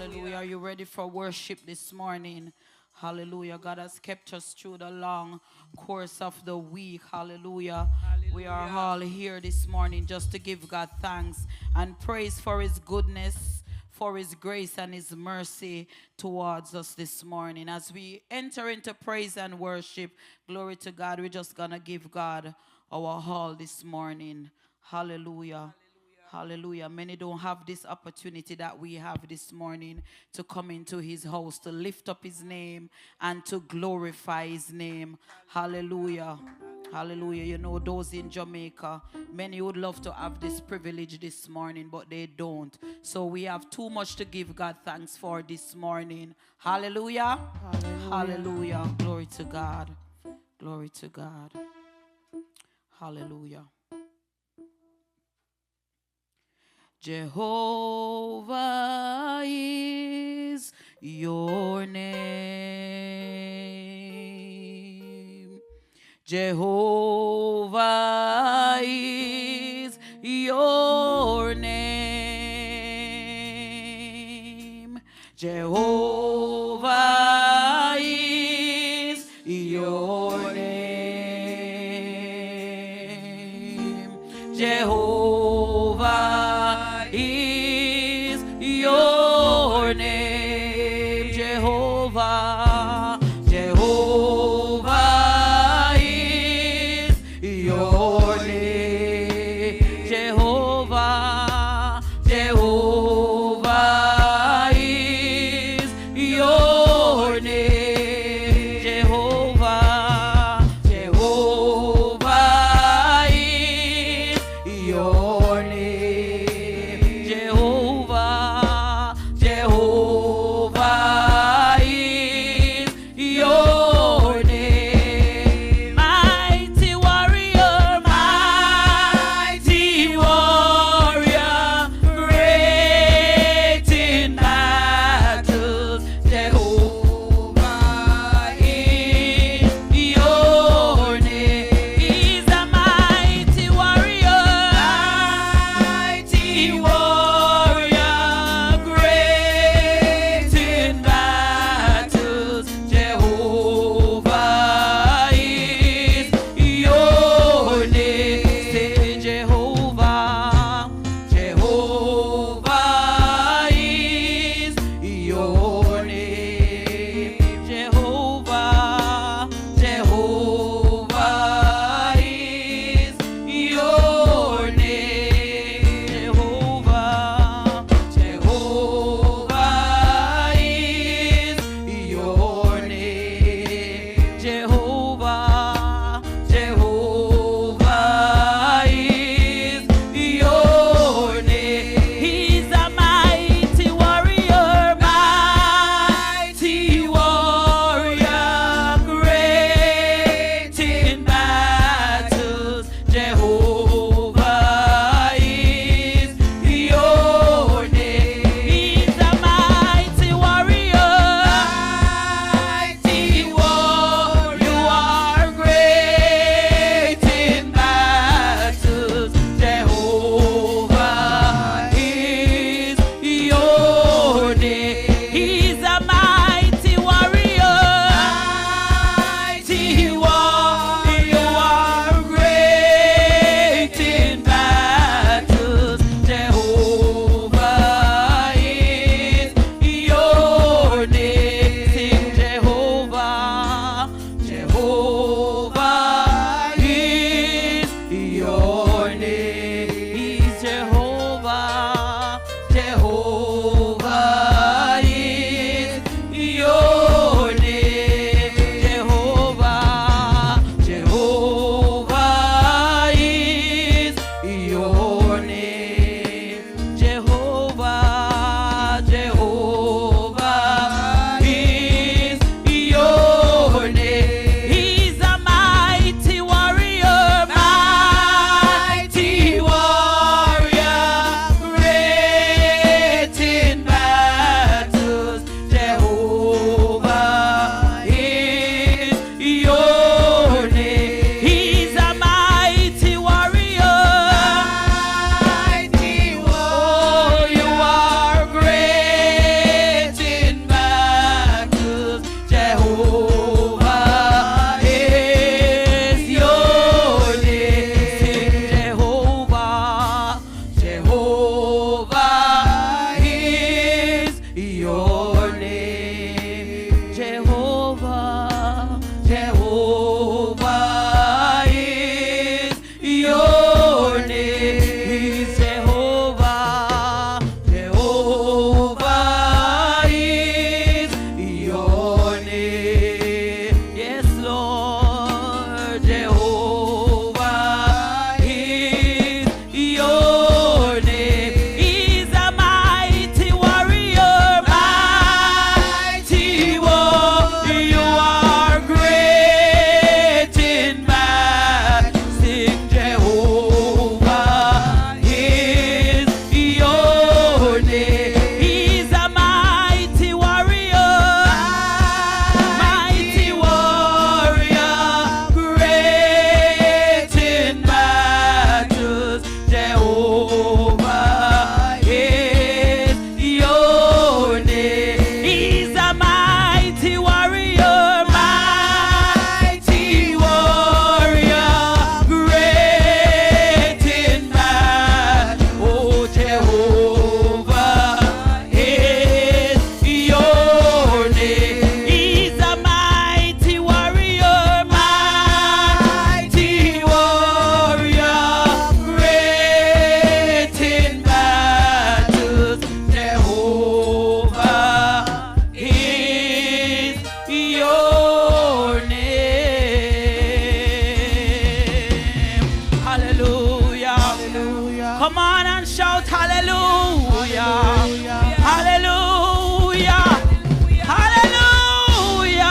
Hallelujah. Are you ready for worship this morning? Hallelujah. God has kept us through the long course of the week. Hallelujah. We are all here this morning just to give God thanks and praise for his goodness, for his grace and his mercy towards us this morning. As we enter into praise and worship, glory to God, we're just going to give God our all this morning. Hallelujah. Hallelujah. Many don't have this opportunity that we have this morning to come into his house, to lift up his name and to glorify his name. Hallelujah. Hallelujah. You know, those in Jamaica, many would love to have this privilege this morning, but they don't. So we have too much to give God thanks for this morning. Hallelujah. Hallelujah. Hallelujah. Glory to God. Glory to God. Hallelujah. Jehovah is your name. Jehovah is your name. Jehovah is your name. Jehovah is your name. Jehovah, Jehovah is your name. Jehovah, Jehovah is your name. Jehovah, Jehovah is your name. Jehovah, Jehovah is your name. Mighty warrior, mighty warrior, great in battles. Jehovah is your name. He's a mighty warrior, mighty warrior, great in battles. Jehovah is your name. Say Jehovah, Jehovah is your name. Jehovah, Jehovah is your name. Jehovah, Jehovah is your name. Jehovah, Jehovah is your name. He's a mighty warrior, mighty warrior, great in battles. Jehovah is your name. He's a mighty warrior, mighty warrior. You are great in battles. Jehovah is your name. He's a mighty warrior, mighty warrior. You are great in battles. Jehovah is your name. Sing Jehovah, Jehovah is your name. He's Jehovah, Jehovah is your name. Jehovah, Jehovah is your name. Jehovah, Jehovah is your name. He's a mighty warrior, mighty warrior. Come on and shout hallelujah. Hallelujah. Hallelujah.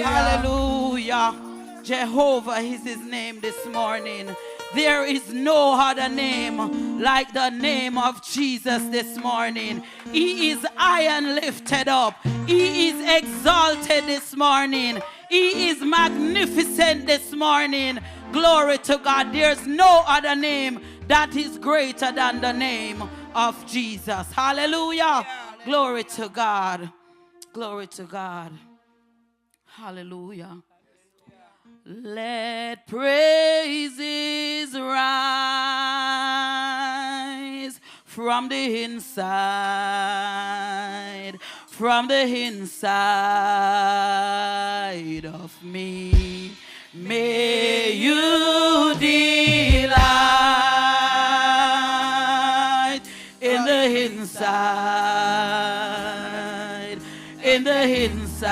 Hallelujah. Jehovah is his name this morning. There is no other name like the name of Jesus this morning. He is high and lifted up. He is exalted this morning. He is magnificent this morning. Glory to God. There's no other name that is greater than the name of Jesus. Hallelujah. Glory to God. Glory to God. Hallelujah. Let praises rise from the inside of me. May you delight in the inside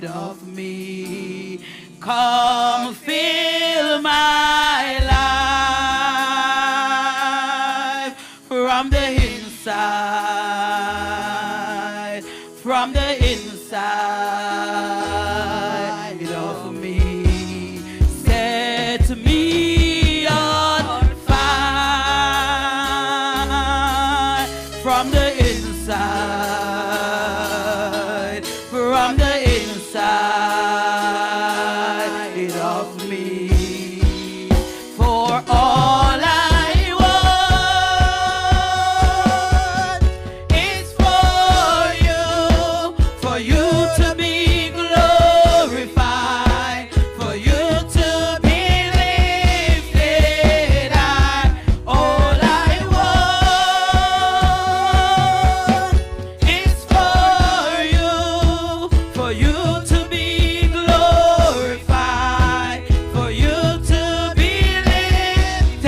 of me. Come fill my life from the inside of me. Set me on fire from the inside of me. For all I want is for you to be glorified, for you to be lifted high. All I want is for you to be glorified, for you to be lifted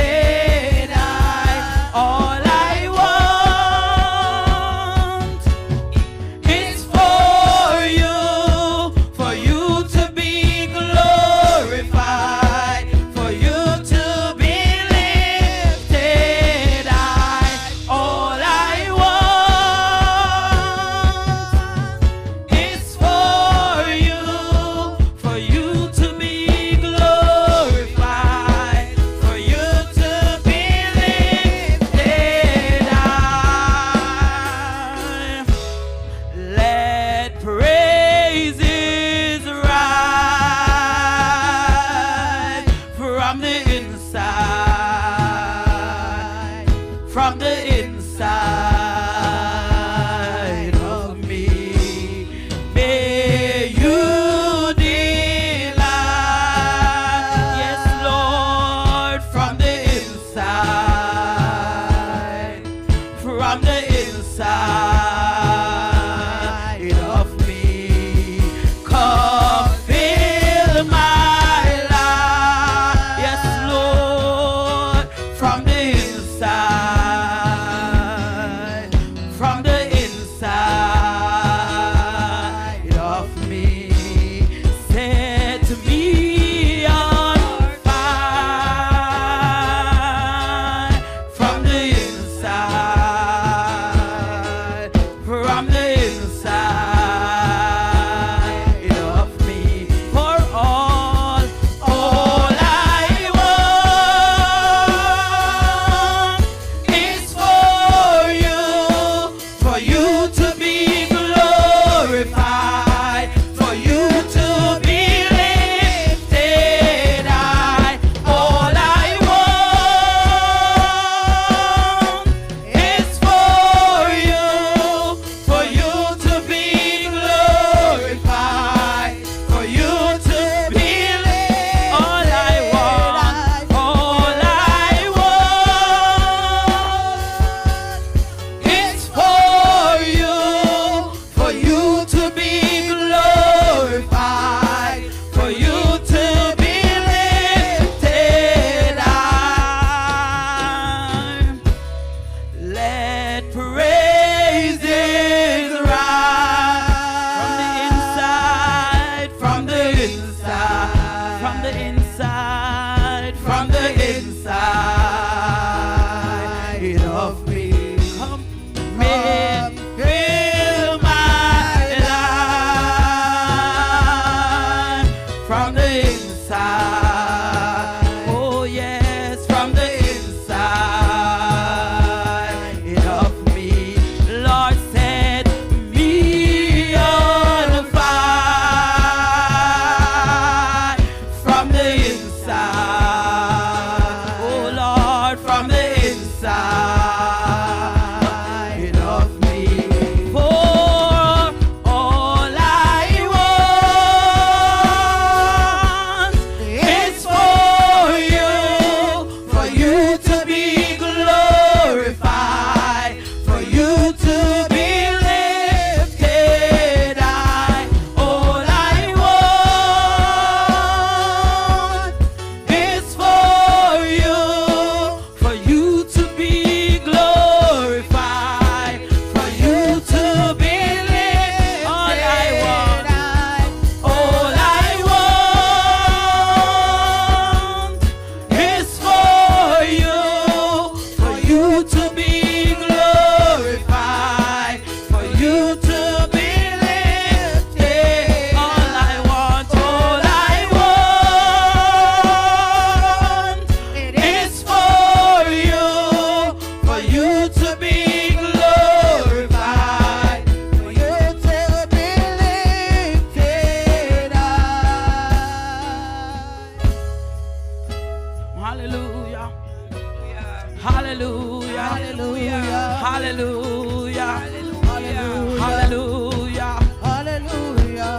Hallelujah. Hallelujah. Hallelujah. Hallelujah. Hallelujah. Hallelujah. Hallelujah.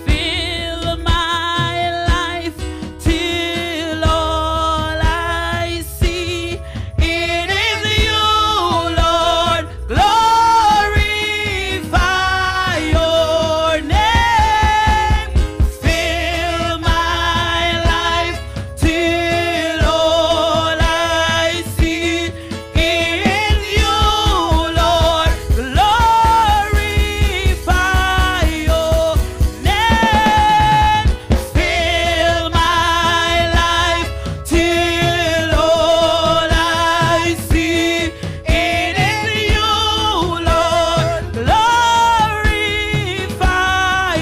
Fill my life till all I see it is you, Lord. Glorify your name. Fill my life till all I see is you, Lord. Glorify your name. Fill my life till all I see it is you, Lord. Glorify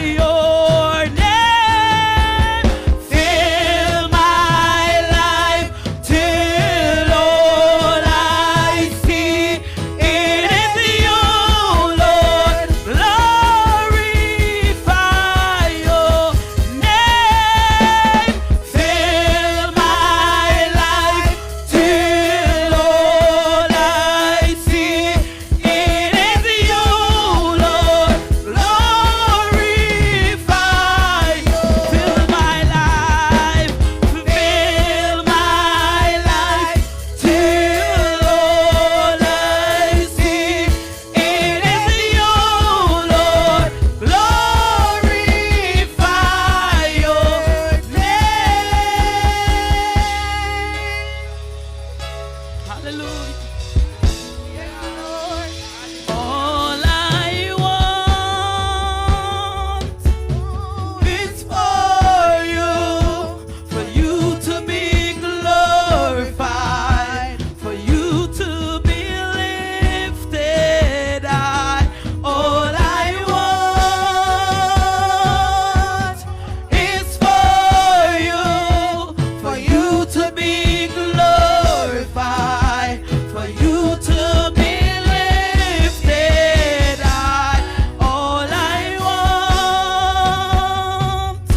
your name. Fill my life till all I see it is you, Lord. Glorify your name. Fill my life till all I see it is you, Lord. Glorify. Fill my life. Fill my life till all I see it is you, Lord. Glorify your name. Hallelujah. All I want is for you to be glorified, for you to be lifted high. All I want is for you to be glorified, for you to be lifted high. All I want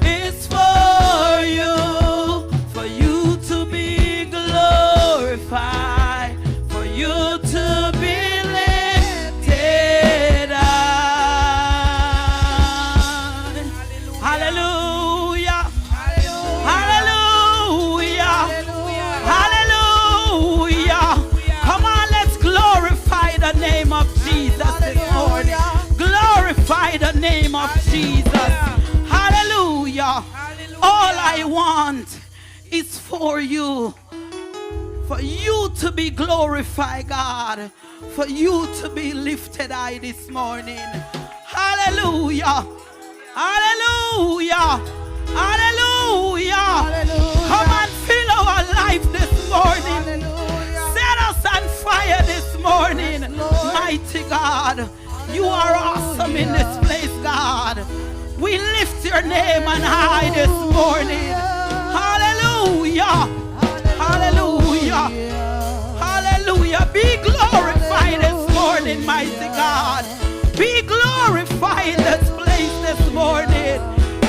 is for you to be glorified, for you to be lifted high. Hallelujah. Hallelujah. Hallelujah. Come on, let's glorify the name of Jesus this morning. Glorify the name of Jesus. Hallelujah. All I want is for you to be glorified, God, for you to be lifted high this morning. Hallelujah. Hallelujah. Hallelujah. Come on, fill our life this morning. Set us on fire this morning. Mighty God, you are awesome in this place, God. We lift your name on high this morning. Hallelujah. Hallelujah. Hallelujah. Be glorified this morning, mighty God. Be glorified in this place this morning.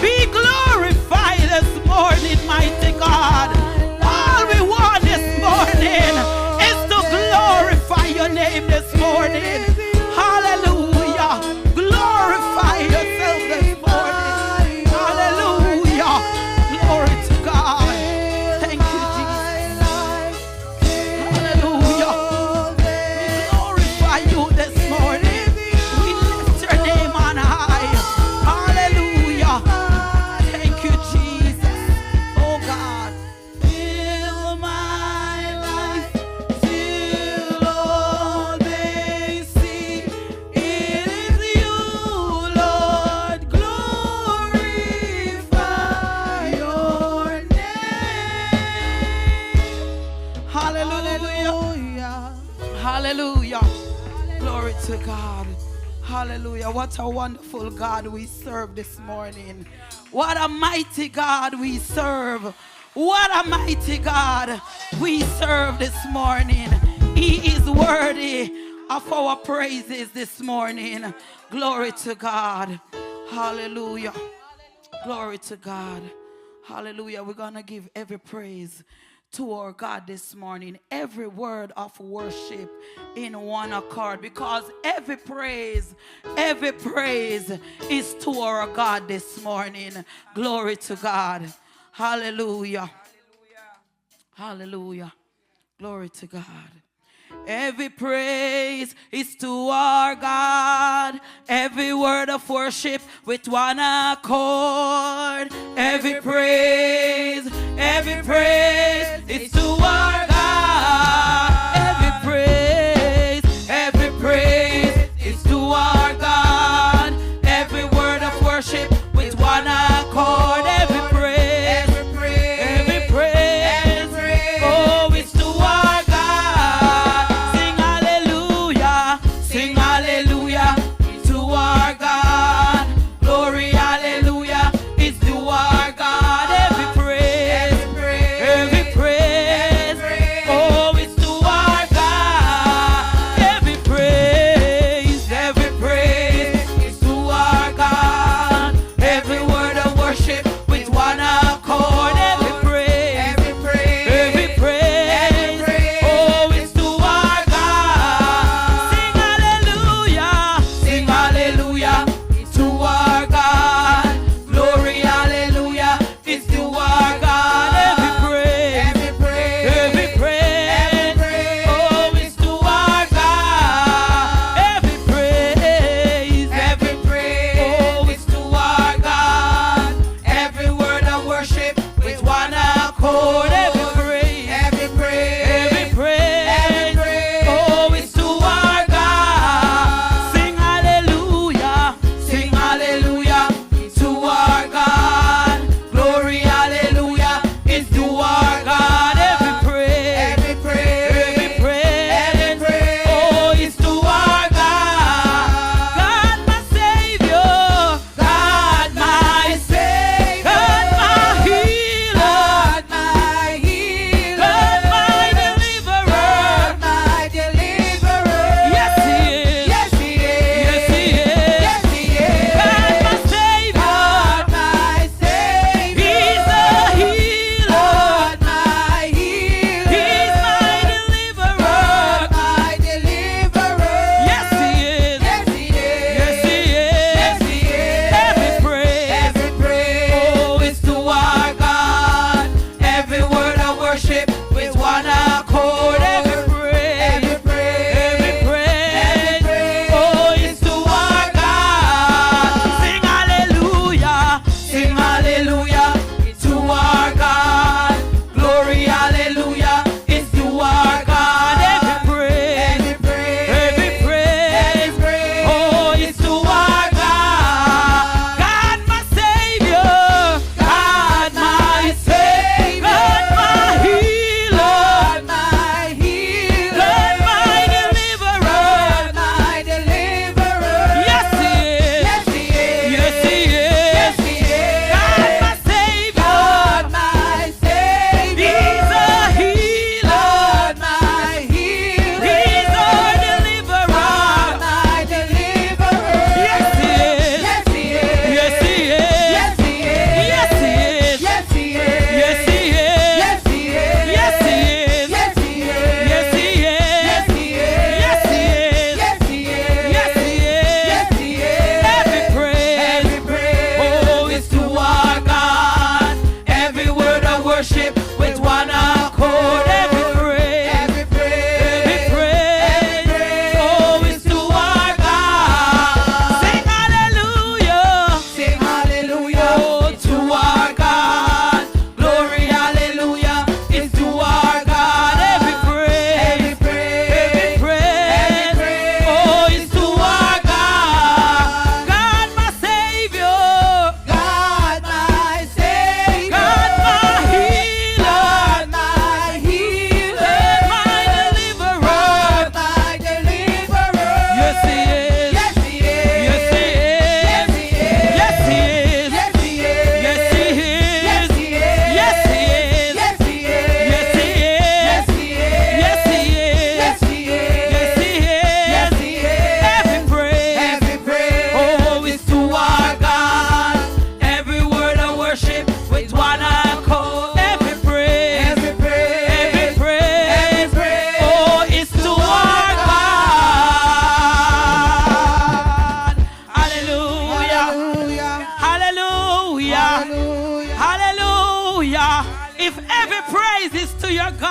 Be glorified this morning, mighty God. All we want this morning is to glorify your name this morning. Hallelujah. Glorify yourself this morning. Hallelujah. Glory to God. Thank you, Jesus. Hallelujah. We glorify you this morning. We lift your name on high. Hallelujah. Thank you, Jesus. Oh God. Fill my life till all they see it is you, Lord. Glorify your name. Hallelujah. Hallelujah. Glory to God. Hallelujah. What a wonderful God we serve this morning. What a mighty God we serve. What a mighty God we serve this morning. He is worthy of our praises this morning. Glory to God. Hallelujah. Glory to God. Hallelujah. We're going to give every praise to our God this morning. Every word of worship in one accord, because every praise is to our God this morning. Glory to God. Hallelujah. Hallelujah. Glory to God. Every praise is to our God. Every word of worship with one accord. Every praise is to our God. Every praise is to our God. Every word of worship with one accord. Every praise, oh, it's to our God. Sing hallelujah to our God. Glory, hallelujah, is to our God. Every praise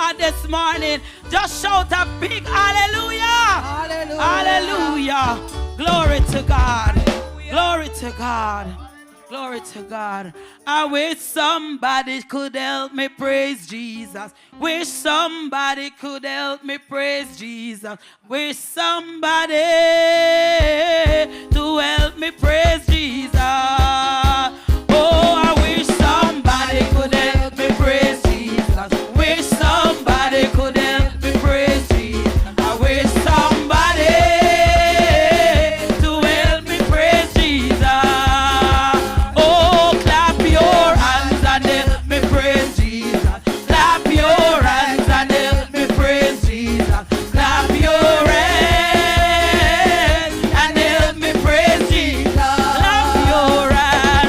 God this morning. Just shout a big hallelujah. Hallelujah. Glory to God. Glory to God. Glory to God. I wish somebody could help me praise Jesus. Wish somebody could help me praise Jesus. Wish somebody to help me praise Jesus. Oh, I wish somebody could help me praise Jesus. Wish somebody could help me praise Jesus. I wish somebody to help me praise Jesus. Oh, clap your hands and help me praise Jesus. Clap your hands and help me praise Jesus. Clap your hands and help me praise Jesus. Clap your hands.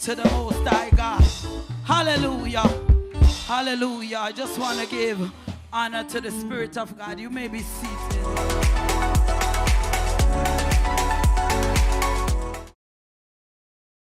to the Most High God. Hallelujah. Hallelujah. I just want to give honor to the Spirit of God. You may be seated.